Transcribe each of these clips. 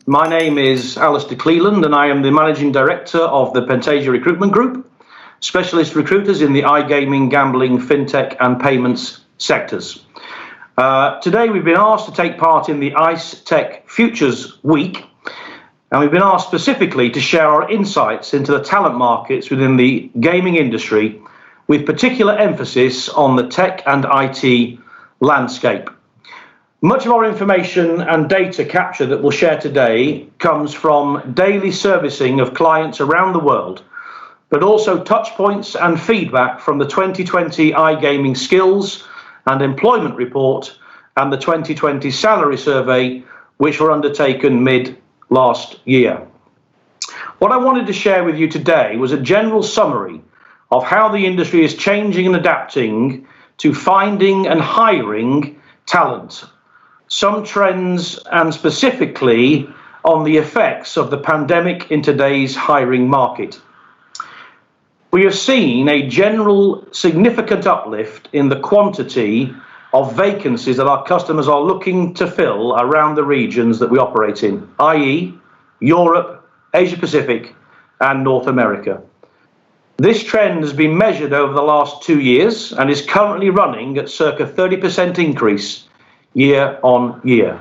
My name is Alistair Cleland, and I am the Managing Director of the Pentasia Recruitment Group, specialist recruiters in the iGaming, gambling, fintech and payments sectors. Today we've been asked to take part in the ICE Tech Futures Week, and we've been asked specifically to share our insights into the talent markets within the gaming industry, with particular emphasis on the tech and IT landscape. Much of our information and data capture that we'll share today comes from daily servicing of clients around the world, but also touch points and feedback from the 2020 iGaming Skills and Employment Report and the 2020 Salary Survey, which were undertaken mid last year. What I wanted to share with you today was a general summary of how the industry is changing and adapting to finding and hiring talent, some trends, and specifically on the effects of the pandemic in today's hiring market. We have seen a general significant uplift in the quantity of vacancies that our customers are looking to fill around the regions that we operate in, i.e. Europe, Asia Pacific and North America. This trend has been measured over the last 2 years and is currently running at circa 30% increase year on year.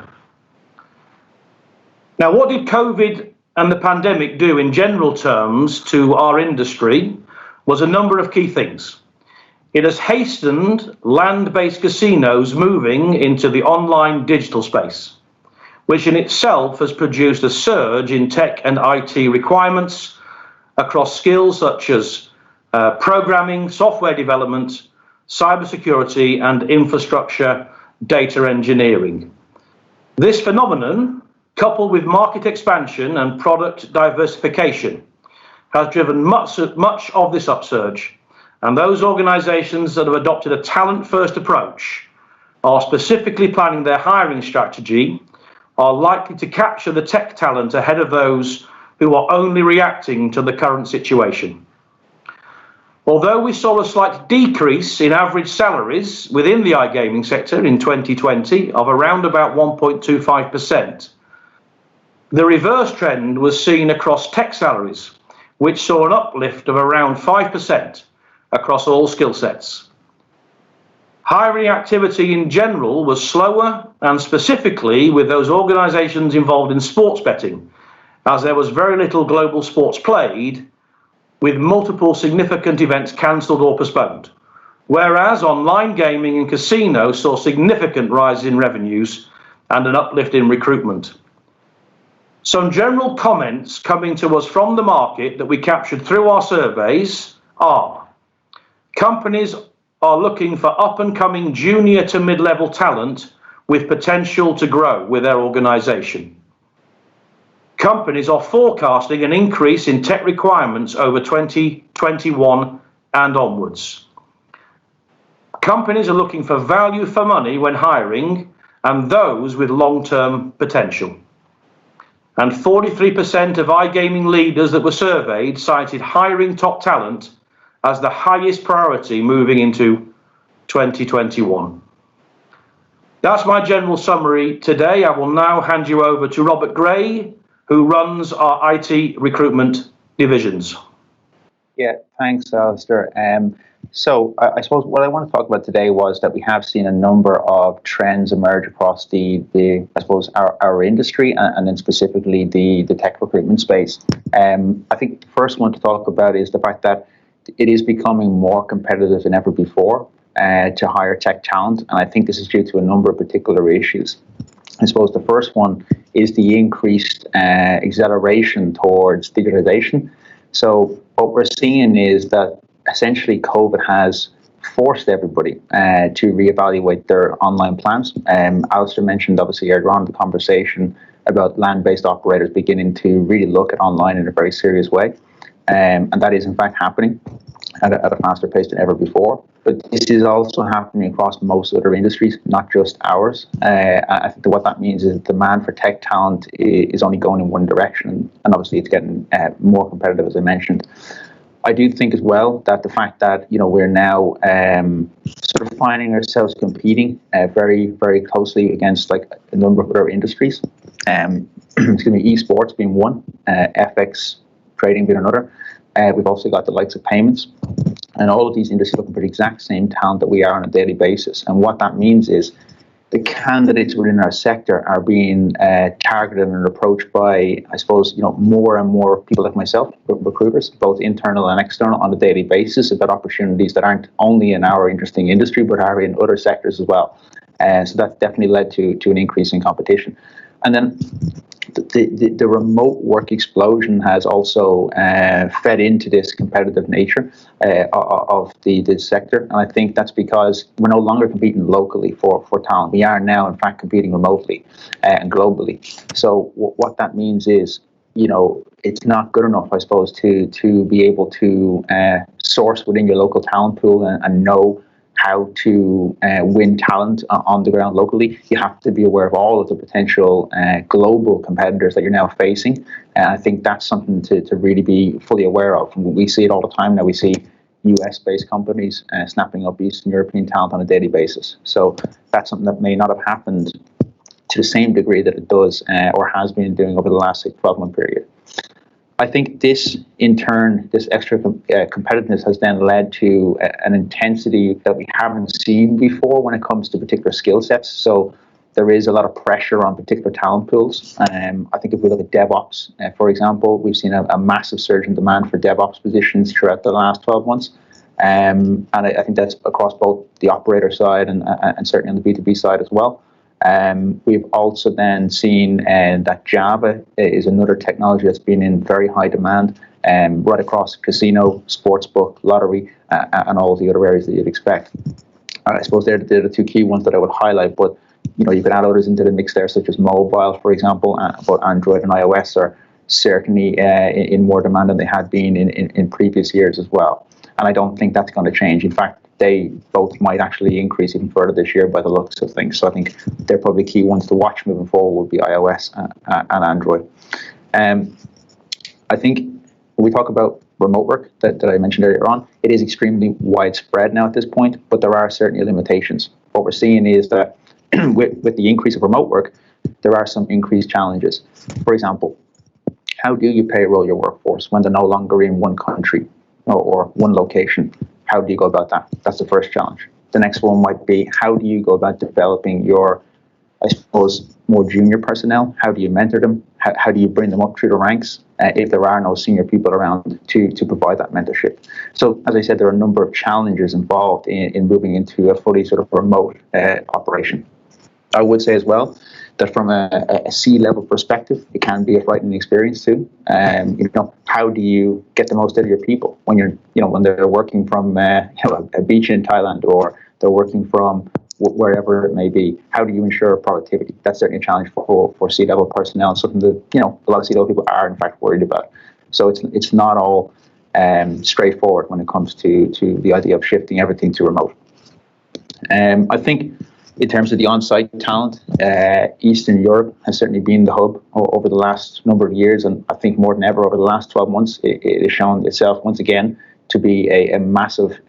Now, what did COVID and the pandemic do in general terms to our industry was a number of key things. It has hastened land-based casinos moving into the online digital space, which in itself has produced a surge in tech and IT requirements across skills such as programming, software development, cybersecurity and infrastructure data engineering. This phenomenon, coupled with market expansion and product diversification, has driven much of this upsurge, and those organizations that have adopted a talent-first approach are specifically planning their hiring strategy, are likely to capture the tech talent ahead of those who are only reacting to the current situation. Although we saw a slight decrease in average salaries within the iGaming sector in 2020 of around about 1.25%, the reverse trend was seen across tech salaries, which saw an uplift of around 5% across all skill sets. Hiring activity in general was slower, and specifically with those organizations involved in sports betting, as there was very little global sports played, with multiple significant events cancelled or postponed, whereas online gaming and casino saw significant rise in revenues and an uplift in recruitment. Some general comments coming to us from the market that we captured through our surveys are: companies are looking for up-and-coming junior to mid-level talent with potential to grow with their organization. Companies are forecasting an increase in tech requirements over 2021 and onwards. Companies are looking for value for money when hiring, and those with long-term potential. And 43% of iGaming leaders that were surveyed cited hiring top talent as the highest priority moving into 2021. That's my general summary today. I will now hand you over to Robert Gray, who runs our IT recruitment divisions. Yeah, thanks, Alistair. So I suppose what I want to talk about today was that we have seen a number of trends emerge across the I suppose our industry and then specifically the tech recruitment space. I think the first one to talk about is the fact that it is becoming more competitive than ever before to hire tech talent, and I think this is due to a number of particular issues. I suppose the first one is the increased acceleration towards digitalization. So what we're seeing is that essentially COVID has forced everybody to reevaluate their online plans. Alistair mentioned obviously earlier on in the conversation about land-based operators beginning to really look at online in a very serious way. And that is in fact happening at a faster pace than ever before. But this is also happening across most other industries, not just ours. I think that what that means is that demand for tech talent is only going in one direction, and obviously it's getting more competitive, as I mentioned. I do think as well that the fact that we're now sort of finding ourselves competing very, very closely against like a number of other industries, esports being one, FX trading being another. We've also got the likes of payments, and all of these industries looking for the exact same talent that we are on a daily basis. And what that means is the candidates within our sector are being targeted and approached by, I suppose, more and more people like myself, recruiters, both internal and external, on a daily basis about opportunities that aren't only in our interesting industry, but are in other sectors as well. So that's definitely led to an increase in competition. And then the remote work explosion has also fed into this competitive nature of the sector. And I think that's because we're no longer competing locally for talent. We are now, in fact, competing remotely and globally. So what that means is, it's not good enough, I suppose, to be able to source within your local talent pool and know how to win talent on the ground locally. You have to be aware of all of the potential global competitors that you're now facing. And I think that's something to really be fully aware of. We see it all the time now. We see US-based companies snapping up Eastern European talent on a daily basis. So that's something that may not have happened to the same degree that it does or has been doing over the last 12-month period. I think this, in turn, this extra competitiveness has then led to an intensity that we haven't seen before when it comes to particular skill sets. So there is a lot of pressure on particular talent pools. I think if we look at DevOps, for example, we've seen a massive surge in demand for DevOps positions throughout the last 12 months. And I think that's across both the operator side and certainly on the B2B side as well. We've also then seen that Java is another technology that's been in very high demand right across casino, sportsbook, lottery, and all the other areas that you'd expect. I suppose they're the two key ones that I would highlight, but you can add others into the mix there, such as mobile, for example, but Android and iOS are certainly in more demand than they had been in previous years as well. And I don't think that's going to change. In fact, they both might actually increase even further this year by the looks of things. So I think they're probably key ones to watch moving forward would be iOS and Android. I think when we talk about remote work that I mentioned earlier on, it is extremely widespread now at this point, but there are certainly limitations. What we're seeing is that with the increase of remote work, there are some increased challenges. For example, how do you payroll your workforce when they're no longer in one country or one location? How do you go about that? That's the first challenge. The next one might be, how do you go about developing your, I suppose, more junior personnel? How do you mentor them? How do you bring them up through the ranks if there are no senior people around to provide that mentorship? So, as I said, there are a number of challenges involved in moving into a fully sort of remote operation. I would say as well that from a C-level perspective, it can be a frightening experience too. How do you get the most out of your people when when they're working from a beach in Thailand or they're working from wherever it may be? How do you ensure productivity? That's certainly a challenge for C-level personnel, and something that a lot of C-level people are in fact worried about. So it's not all straightforward when it comes to the idea of shifting everything to remote. I think, in terms of the on-site talent, Eastern Europe has certainly been the hub over the last number of years, and I think more than ever over the last 12 months, it has shown itself once again to be a massive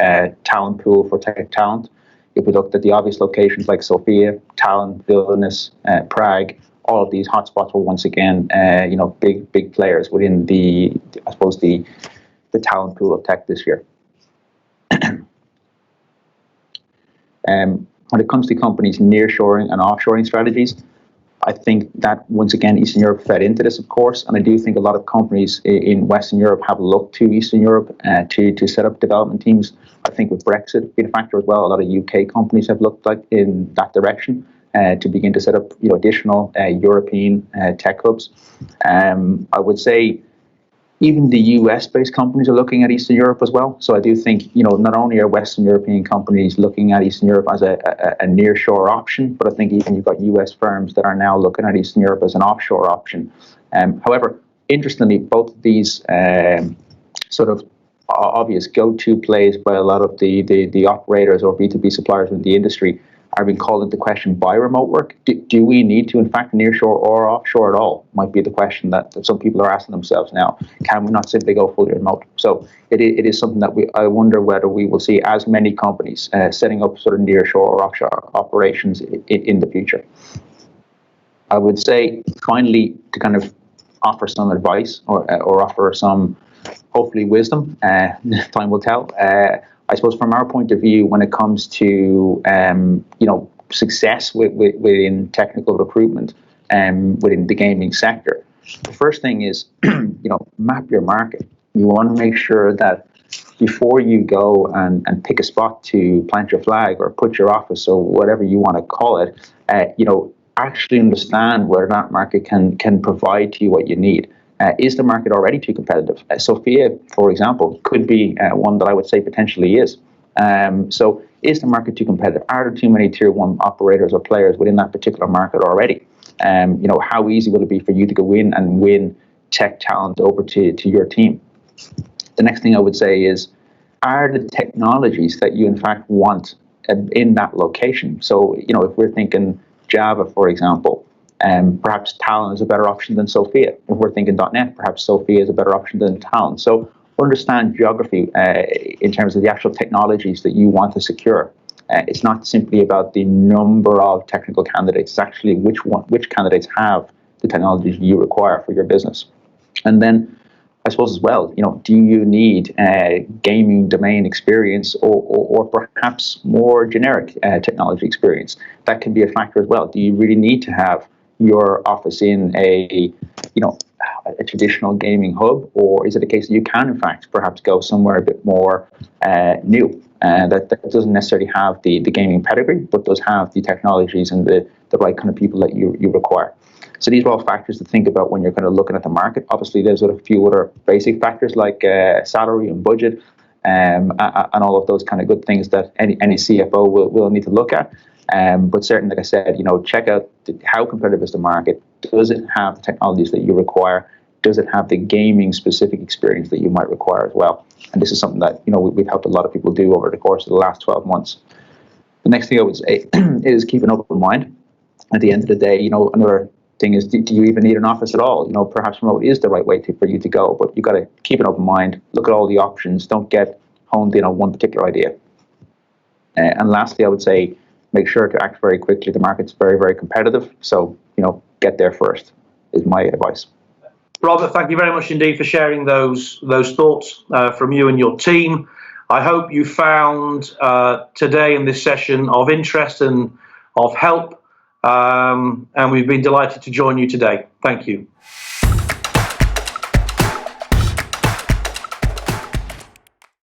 talent pool for tech talent. If we looked at the obvious locations like Sofia, Tallinn, Vilnius, Prague, all of these hotspots were once again, big players within the talent pool of tech this year. When it comes to companies' nearshoring and offshoring strategies, I think that, once again, Eastern Europe fed into this, of course, and I do think a lot of companies in Western Europe have looked to Eastern Europe to set up development teams. I think with Brexit being a factor as well, a lot of UK companies have looked like in that direction to begin to set up additional European tech hubs. I would say even the US-based companies are looking at Eastern Europe as well. So I do think, not only are Western European companies looking at Eastern Europe as a nearshore option, but I think even you've got US firms that are now looking at Eastern Europe as an offshore option. However, interestingly, both of these sort of obvious go-to plays by a lot of the operators or B2B suppliers in the industry are being called into question by remote work. Do we need to, in fact, nearshore or offshore at all? Might be the question that some people are asking themselves now. Can we not simply go fully remote? So it is something that I wonder whether we will see as many companies setting up sort of nearshore or offshore operations in the future. I would say, finally, to kind of offer some advice or offer some, hopefully, wisdom. Time will tell. I suppose from our point of view, when it comes to success within technical recruitment within the gaming sector, the first thing is map your market. You want to make sure that before you go and pick a spot to plant your flag or put your office or whatever you want to call it, actually understand whether that market can provide to you what you need. Is the market already too competitive? Sophia, for example, could be one that I would say potentially is. So is the market too competitive? Are there too many tier one operators or players within that particular market already? How easy will it be for you to go in and win tech talent over to your team? The next thing I would say is, are the technologies that you in fact want in that location? So, if we're thinking Java, for example, perhaps Talon is a better option than Sophia. If we're thinking .NET, perhaps Sophia is a better option than Talon. So understand geography in terms of the actual technologies that you want to secure. It's not simply about the number of technical candidates. It's actually which candidates have the technologies you require for your business. And then, I suppose as well, do you need gaming domain experience or perhaps more generic technology experience? That can be a factor as well. Do you really need to have your office in a traditional gaming hub, or is it a case that you can in fact perhaps go somewhere a bit more new that doesn't necessarily have the gaming pedigree, but does have the technologies and the right kind of people that you require? So these are all factors to think about when you're kind of looking at the market. Obviously, there's a few other basic factors like salary and budget and all of those kind of good things that any CFO will need to look at. But certainly, like I said, check out how competitive is the market. Does it have the technologies that you require? Does it have the gaming specific experience that you might require as well? And this is something that we've helped a lot of people do over the course of the last 12 months. The next thing I would say is keep an open mind. At the end of the day, another thing is, do you even need an office at all? Perhaps remote is the right way for you to go, but you've got to keep an open mind, look at all the options, don't get honed in on one particular idea. And lastly, I would say, make sure to act very quickly. The market's very, very competitive, so, get there first, is my advice. Robert, thank you very much indeed for sharing those thoughts from you and your team. I hope you found today in this session of interest and of help. And we've been delighted to join you today. Thank you.